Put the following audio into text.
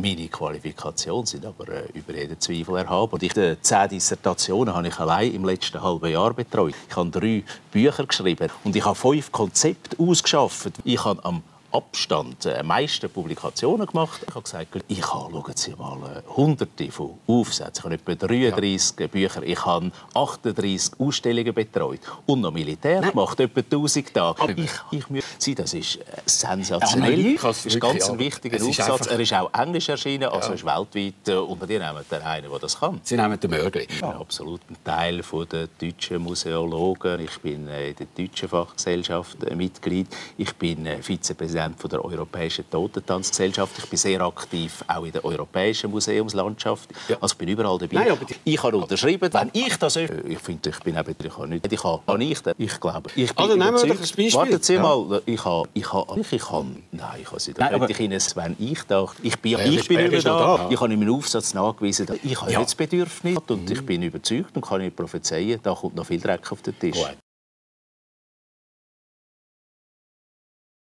Meine Qualifikationen sind aber über jeden Zweifel erhaben. Und 10 Dissertationen habe ich allein im letzten halben Jahr betreut. Ich habe 3 Bücher geschrieben und ich habe 5 Konzepte ausgearbeitet. Ich habe am Abstand die meisten Publikationen gemacht. Ich habe gesagt, ich habe, schauen Sie mal, Hunderte von Aufsätzen. Ich habe etwa 33 Bücher. Ich habe 38 Ausstellungen betreut und noch Militär gemacht, etwa 1000 Tage. Aber ich muss sagen, das ist sensationell. Das ist ganz ein wichtiger Aufsatz. Er ist auch Englisch erschienen, also ist weltweit. Und die nehmen einen, der das kann. Sie nehmen den Mörgli. Ich bin absolut ein Teil der deutschen Museologen. Ich bin in der deutschen Fachgesellschaft Mitglied. Ich bin Vizepräsident von der Europäischen Totentanzgesellschaft. Ich bin sehr aktiv auch in der europäischen Museumslandschaft. Ja. Also ich bin überall dabei. Nein, aber ich habe unterschrieben, wenn ich das... Ich finde, ich bin eben... Ich habe nicht... Ich glaube... Ich bin nehmen wir doch ein Beispiel. Warten Sie mal. Ich habe... Nein, ich habe sie... Wenn ich dachte... Ich bin immer da. Ich habe in meinem Aufsatz nachgewiesen, dass ich habe jetzt Bedürfnis und ich bin überzeugt und kann Ihnen prophezeien, da kommt noch viel Dreck auf den Tisch.